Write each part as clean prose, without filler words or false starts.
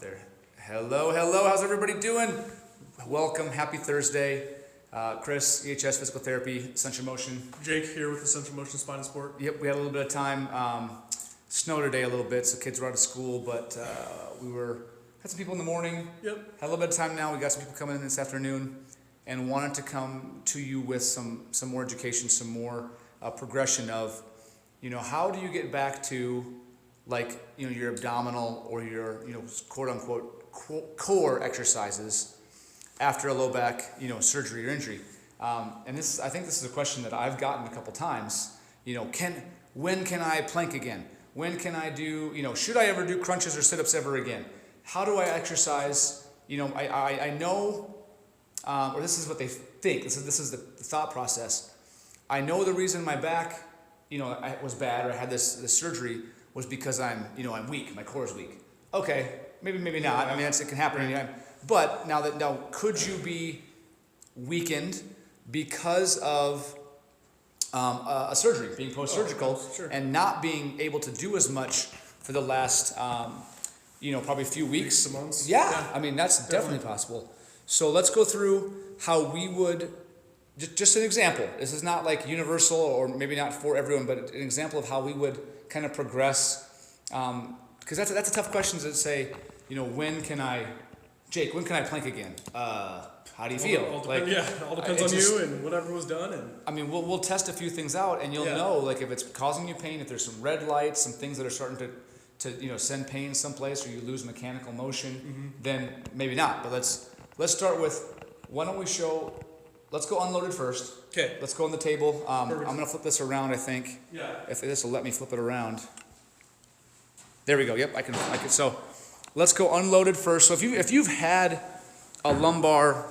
there. Hello, hello. How's everybody doing? Welcome. Happy Thursday. Chris, EHS Physical Therapy, Central Motion. Jake here with the Central Motion Spine and Sport. Yep, we had a little bit of time. Snow today a little bit, so kids were out of school, but had some people in the morning. Yep. Had a little bit of time now. We got some people coming in this afternoon and wanted to come to you with some more education, some more progression of, how do you get back to your abdominal or your, quote unquote core exercises after a low back, surgery or injury. And I think this is a question that I've gotten a couple times. When can I plank again? When can I do, should I ever do crunches or sit-ups ever again? How do I exercise? I know, or this is what they think. This is the thought process. I know the reason my back, was bad, or I had this surgery, was because I'm weak. My core is weak. Okay, maybe not. I mean, it can happen anytime. But now, could you be weakened because of a surgery, being post-surgical, Sure. and not being able to do as much for the last, probably a few weeks? To months. Yeah, I mean, that's definitely possible. So let's go through how we would, just an example. This is not like universal, or maybe not for everyone, but an example of how we would kind of progress. Because that's a tough question to say, when can I plank again? How do you feel? All depends on you and whatever was done. And I mean, we'll test a few things out, and you'll know, if it's causing you pain, if there's some red lights, some things that are starting to send pain someplace, or you lose mechanical motion, then maybe not. But let's start with, why don't we let's go unloaded first. Okay. Let's go on the table. I'm gonna flip this around, I think. Yeah. If this will let me flip it around. There we go. Yep, I can. So let's go unloaded first. So if you've had a lumbar,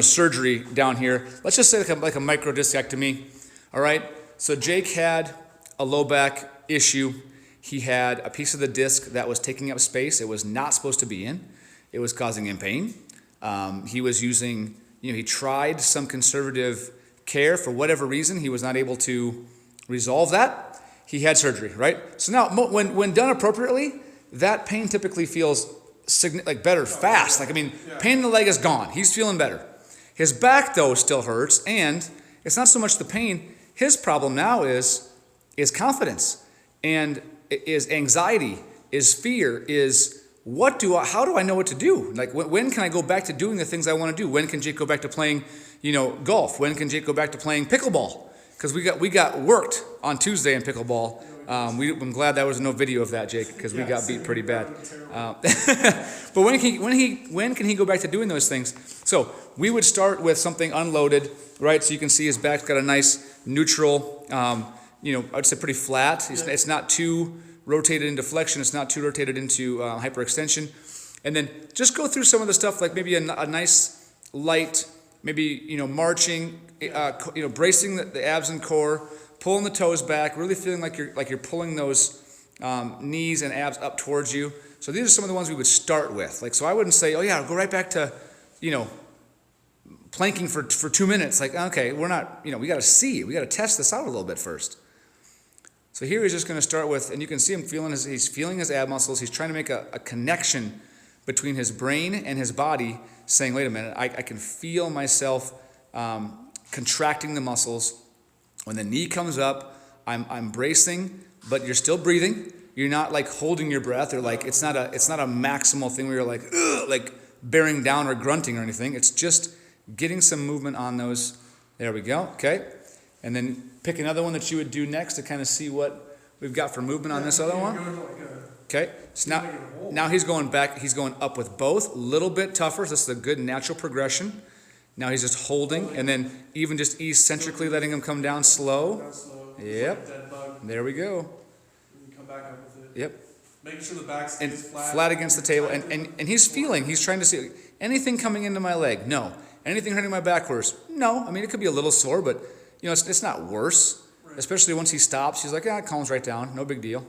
surgery down here, let's just say like a microdiscectomy. All right. So Jake had a low back issue. He had a piece of the disc that was taking up space it was not supposed to be in. It was causing him pain. He was using, he tried some conservative care. For whatever reason, he was not able to resolve that. He had surgery, right? So now, when done appropriately, that pain typically feels better fast. Pain in the leg is gone. He's feeling better. His back, though, still hurts, and it's not so much the pain. His problem now is confidence, and is anxiety, is fear, is how do I know what to do? When can I go back to doing the things I want to do? When can Jake go back to playing, golf? When can Jake go back to playing pickleball? Because we got worked on Tuesday in pickleball. I'm glad there was no video of that, Jake, because we got beat pretty bad. But when can he go back to doing those things? So we would start with something unloaded, right? So you can see his back's got a nice neutral, I'd say pretty flat. It's not too rotated into flexion. It's not too rotated into hyperextension. And then just go through some of the stuff, like maybe a nice light, maybe marching, bracing the abs and core, pulling the toes back, really feeling like you're pulling those knees and abs up towards you. So these are some of the ones we would start with. So I wouldn't say, go right back to, planking for 2 minutes. Okay, we're not, we got to test this out a little bit first. So here he's just going to start with, and you can see him he's feeling his ab muscles. He's trying to make a connection between his brain and his body, saying, wait a minute, I can feel myself contracting the muscles. When the knee comes up, I'm bracing, but you're still breathing. You're not holding your breath, or it's not a maximal thing where you're bearing down or grunting or anything. It's just getting some movement on those. There we go. Okay. And then pick another one that you would do next to kind of see what we've got for movement on this other one. Okay. So now he's going back. He's going up with both. A little bit tougher. So this is a good natural progression. Now he's just holding, and then even just eccentrically letting him come down slow. Yep. There we go. You come back up with it. Yep. Making sure the back stays flat against the table. And he's trying to see anything coming into my leg. No. Anything hurting my back worse? No. I mean, it could be a little sore, but it's not worse. Right. Especially once he stops, he's like, it calms right down. No big deal.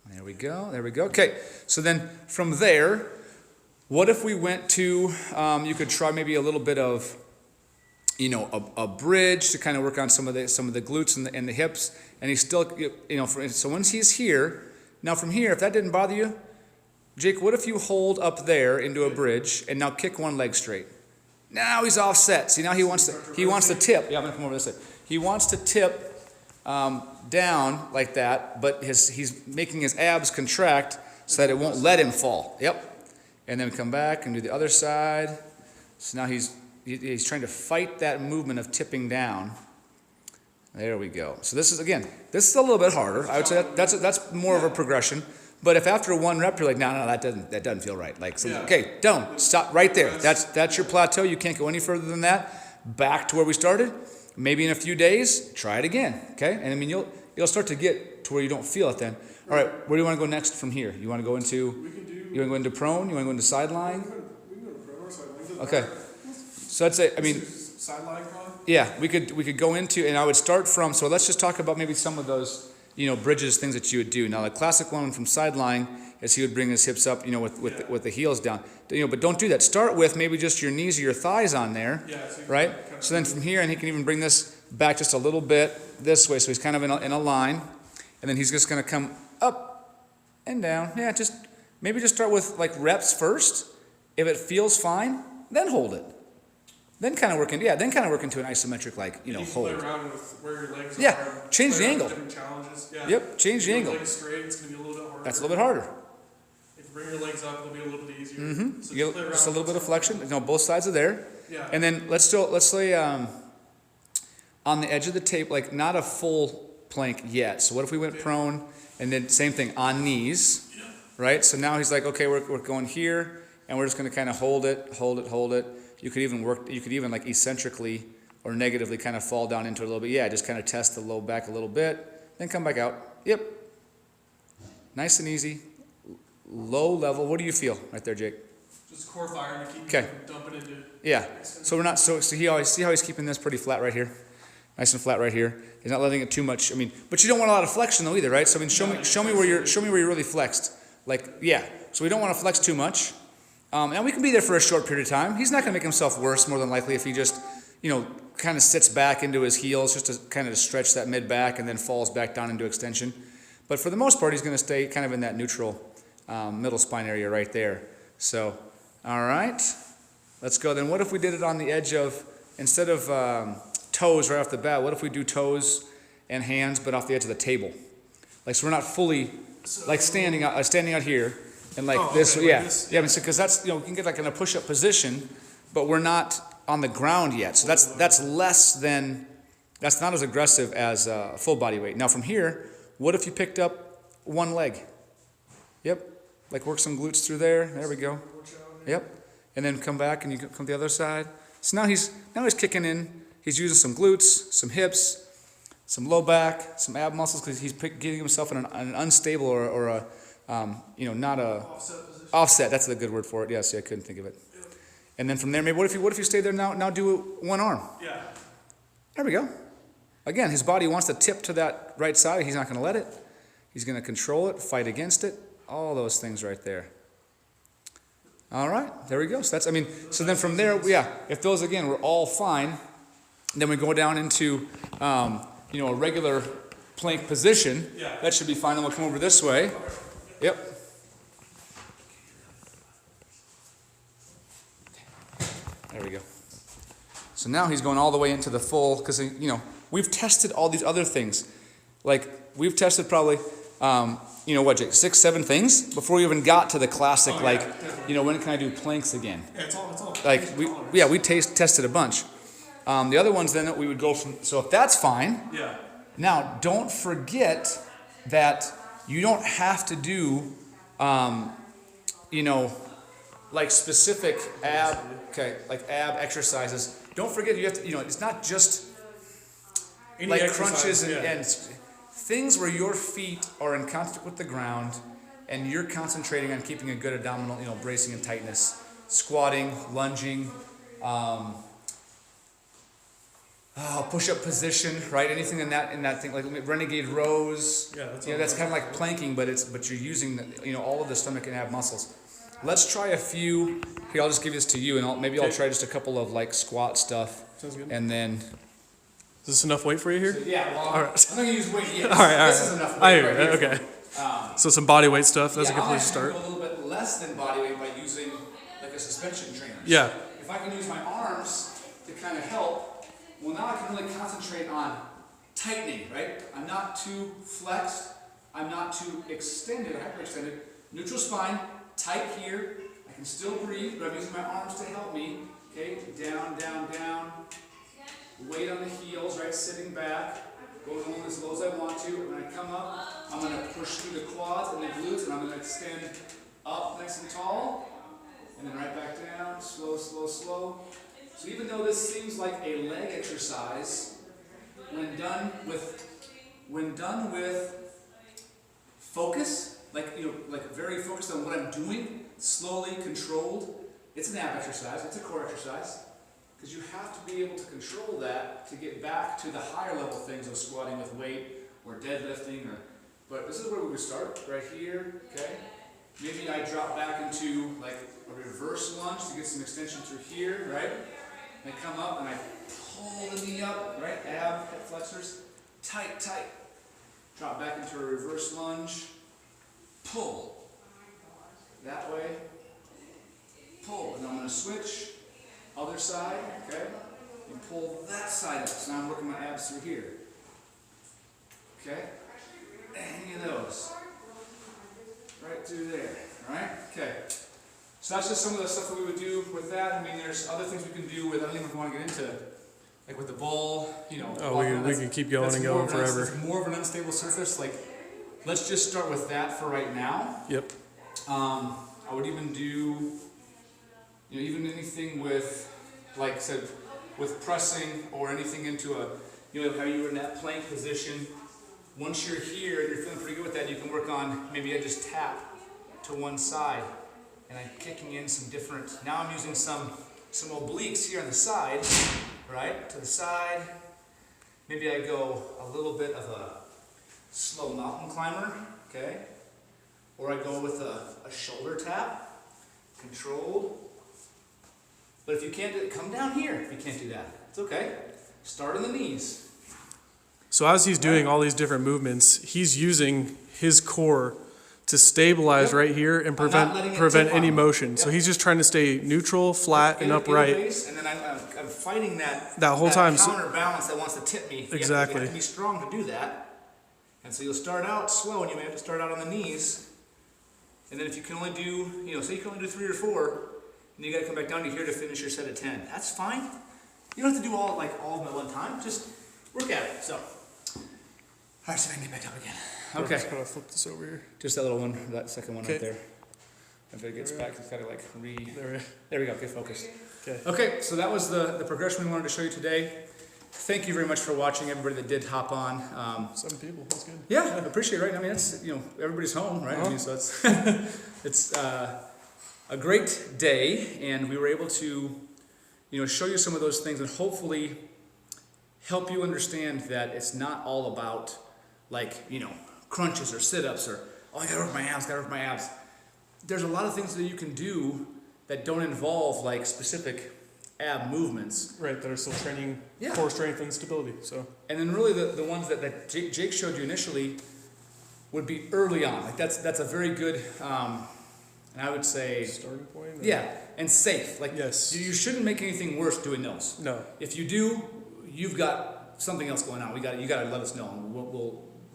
There we go. Okay. So then from there, what if we went to, you could try maybe a little bit of, a bridge to kind of work on some of the glutes and the hips, and he's still, so once he's here, now from here, if that didn't bother you, Jake, what if you hold up there into a bridge and now kick one leg straight? Now he's offset. See, now he wants to tip. Yeah, I'm gonna come over this way. He wants to tip down like that, but he's making his abs contract so that it won't let him fall. Yep. And then come back and do the other side. So now he's trying to fight that movement of tipping down. There we go. So this is a little bit harder. I would say that's more of a progression. But if after one rep you're like, no, that doesn't feel right. Like, okay, don't stop right there. That's your plateau. You can't go any further than that. Back to where we started. Maybe in a few days, try it again. Okay, and I mean you'll start to get to where you don't feel it then. All right, where do you want to go next from here? You want to go into you want to go into prone? You want to go into sideline? We can go to prone or sideline. Okay, so I'd say Sideline probably. yeah, we could go into, and I would start from. So let's just talk about maybe some of those bridges, things that you would do. Now the classic one from sideline is he would bring his hips up, with the heels down. But don't do that. Start with maybe just your knees or your thighs on there, right? So then from here, and he can even bring this back just a little bit this way, so he's kind of in a line, and then he's just going to come up and down. Yeah, maybe just start with like reps first. If it feels fine, then hold it. Then kind of work into an isometric hold. Play around with where your legs are. Change the angle. Different challenges. Yeah. Yep, change the angle. Legs straight, it's going to be a little bit harder. That's a little bit harder. If you bring your legs up, it'll be a little bit easier. Mm-hmm. So just a little bit of flexion. Both sides are there. Yeah. And then let's lay on the edge of the tape, like not a full plank yet. So what if we went prone and then same thing on knees, right? So now he's like, okay, we're going here, and we're just going to kind of hold it. You could even like eccentrically or negatively kind of fall down into it a little bit. Yeah, just kind of test the low back a little bit, then come back out. Yep. Nice and easy. Low level. What do you feel right there, Jake? Just core fire to keep dumping into. Yeah. So we're not so he always see how he's keeping this pretty flat right here. Nice and flat right here. He's not letting it too much. But you don't want a lot of flexion though either, right? So show me where you're really flexed. Like, yeah. So we don't want to flex too much. And we can be there for a short period of time. He's not going to make himself worse, more than likely, if he just, kind of sits back into his heels just to kind of stretch that mid back and then falls back down into extension. But for the most part, he's going to stay kind of in that neutral middle spine area right there. So, all right, let's go. Then what if we did it on the edge of, instead of toes right off the bat, what if we do toes and hands, but off the edge of the table? Like, so we're not fully, like standing out here. And like this, okay, yeah, like this, yeah, because that's we can get like in a push-up position, but we're not on the ground yet. So that's not as aggressive as full body weight. Now from here, what if you picked up one leg? Yep, like work some glutes through there. There we go. Yep, and then come back and you come to the other side. So now he's kicking in. He's using some glutes, some hips, some low back, some ab muscles because he's getting himself in an unstable or a not a offset. That's the good word for it. Yes, I couldn't think of it. And then from there, maybe what if you stay there now do one arm? Yeah. There we go. Again, his body wants to tip to that right side. He's not going to let it. He's going to control it, fight against it. All those things right there. All right, there we go. So so then from there, yeah, if those again were all fine, then we go down into a regular plank position. Yeah. That should be fine. And we'll come over this way. Yep. There we go. So now he's going all the way into the full, because we've tested all these other things. Like we've tested probably, Jake, 6, 7 things before we even got to the classic. When can I do planks again? Yeah, it's all. Like we tested a bunch. The other ones then that we would go from. So if that's fine. Yeah. Now don't forget that you don't have to do, like specific ab exercises. Don't forget you have to, it's not just like crunches and things where your feet are in contact with the ground and you're concentrating on keeping a good abdominal, bracing and tightness. Squatting, lunging, push-up position, right? Anything in that thing, like renegade rows. Yeah, that's kind of like planking, but you're using all of the stomach and ab muscles. Let's try a few. Here, I'll just give this to you, and I'll try just a couple of like squat stuff. Sounds good. And then. Is this enough weight for you here? So, yeah. Well, all right. I'm gonna use weight. Yes. All right. This is enough weight. I hear right you. here. Okay. So some body weight stuff. That's a good place to I'll start. actually go a little bit less than body weight by using like a suspension trainer. Yeah. So if I can use my arms to kind of help, well now I can really concentrate on tightening, right? I'm not too flexed, I'm not too extended, hyperextended. Neutral spine, tight here. I can still breathe, but I'm using my arms to help me. Okay, down, down, down. Weight on the heels, right? Sitting back. Going only as low as I want to. When I come up, I'm going to push through the quads and the glutes, and I'm going to extend up nice and tall. And then right back down, slow, slow, slow. So even though this seems like a leg exercise, when done with focus, like very focused on what I'm doing, slowly controlled, it's an ab exercise, it's a core exercise, because you have to be able to control that to get back to the higher level things of squatting with weight or deadlifting. But this is where we would start, right here. Okay, maybe I drop back into like a reverse lunge to get some extension through here, right? And I come up and I pull the knee up, right? Ab, hip flexors, tight, tight. Drop back into a reverse lunge, pull. That way, pull. And I'm going to switch, other side, okay? And pull that side up. So now I'm working my abs through here. Okay? Any of those. Right through there, right? Okay. So that's just some of the stuff that we would do with that. I mean, there's other things we can do with, I don't even want to get into, like with the ball, Oh, we can keep going and going forever. It's more of an unstable surface. Like, let's just start with that for right now. Yep. I would even do, even anything with, like I said, with pressing or anything into a, how you were in that plank position. Once you're here and you're feeling pretty good with that, you can work on, maybe I just tap to one side and I'm kicking in some different, now I'm using some obliques here on the side, right, to the side. Maybe I go a little bit of a slow mountain climber, okay? Or I go with a shoulder tap, controlled. But if you can't do it, come down here if you can't do that. It's okay. Start on the knees. So as he's doing all these different movements, he's using his core to stabilize right here and prevent any motion. So he's just trying to stay neutral, flat, and upright. And then I'm fighting that whole time. Counterbalance that wants to tip me. Exactly. You have to be strong to do that. And so you'll start out slow, and you may have to start out on the knees. And then if you can only do, say you can only do 3 or 4, and you got to come back down to here to finish your set of 10. That's fine. You don't have to do all of them at one time. Just work at it. So, all right, so I can get back up again. Okay. I'm just gonna flip this over here. Just that little one, that second one Okay. right there. If it gets back, it's got to like There we go. Get focused. Okay. Okay, so that was the progression we wanted to show you today. Thank you very much for watching, everybody that did hop on. 7 people, that's good. Yeah, I appreciate it, right? I mean, it's, everybody's home, right? I mean, so it's, it's a great day, and we were able to, show you some of those things and hopefully help you understand that it's not all about, like, crunches or sit-ups or, I gotta work my abs, There's a lot of things that you can do that don't involve, like, specific ab movements. Right, that are still training core strength and stability. So. And then really the ones that Jake showed you initially would be early on. Like that's a very good, and I would say starting point. Yeah, and safe. Like yes. You shouldn't make anything worse doing those. No. If you do, you've got something else going on. You got to let us know, and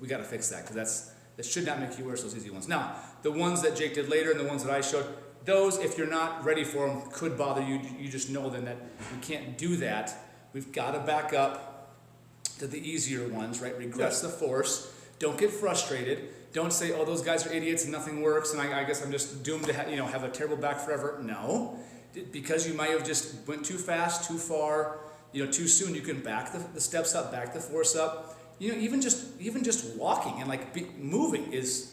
we got to fix that because that should not make you worse. Those easy ones. Now the ones that Jake did later and the ones that I showed. Those, if you're not ready for them, could bother you. You just know then that you can't do that. We've got to back up to the easier ones, right? Regress the force. Don't get frustrated. Don't say, oh, those guys are idiots and nothing works, and I guess I'm just doomed to have a terrible back forever. No, because you might have just went too fast, too far, too soon. You can back the steps up, back the force up. Even just walking and moving is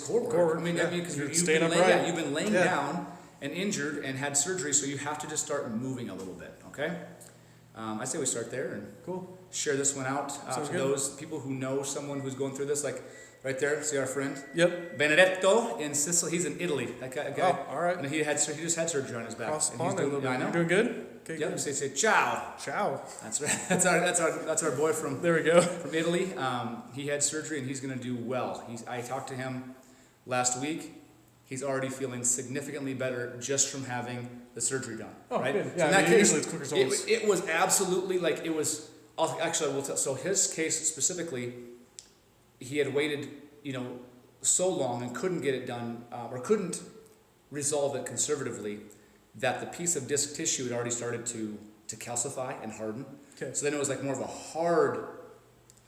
core work. I mean, because you've been laying down and injured and had surgery, so you have to just start moving a little bit, okay? I say we start there and share this one out for those people who know someone who's going through this, like right there, see our friend? Yep. Benedetto in Sicily, he's in Italy, that guy. Oh, all right. And he just had surgery on his back. And he's doing, I know. You doing good? Okay, yep, say ciao. Ciao. That's right. That's our boy from there we go. From Italy. He had surgery and he's going to do well. I talked to him last week. he's already feeling significantly better just from having the surgery done. Oh, right? good. So Yeah, in that case, usually it's quick results. it was absolutely like it was. Actually, I will tell. So his case specifically, he had waited, so long and couldn't get it done, or couldn't resolve it conservatively, that the piece of disc tissue had already started to calcify and harden. Okay. So then it was like more of a hard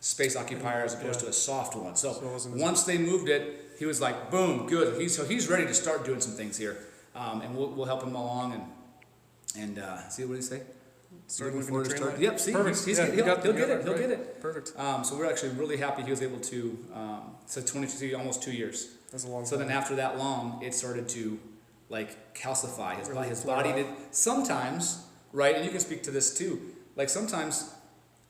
space occupier as opposed to a soft one. So it wasn't as- once they moved it, he was like, boom, good. So he's ready to start doing some things here, and we'll help him along and see what did he say. Start Looking looking forward to to train start. that. Yep, see, Perfect. he'll Yeah, get it. right. He'll get it. Perfect. So we're actually really happy he was able to. So 22, almost 2 years. That's a long So time. then after that long, it started to like calcify. His Really body flare did sometimes, right? And you can speak to this too. Like sometimes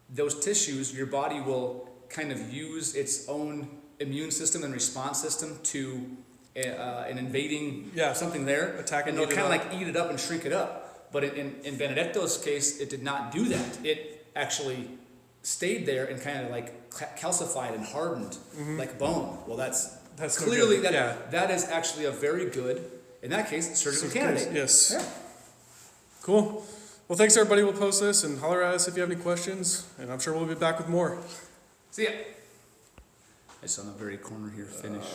those tissues, your body will kind of use its own immune system and response system to an invading something there, Attack and and they'll eat it kind of up. like eat it up and shrink it up. But in Benedetto's case, it did not do that. It actually stayed there and kind of like calcified and hardened like bone. Well, that's no clearly good. that is actually a very good, in that case, surgical candidate. Yes. Yeah. Cool. Well, thanks everybody. We'll post this and holler at us if you have any questions, and I'm sure we'll be back with more. See ya. I just on the very corner here finish.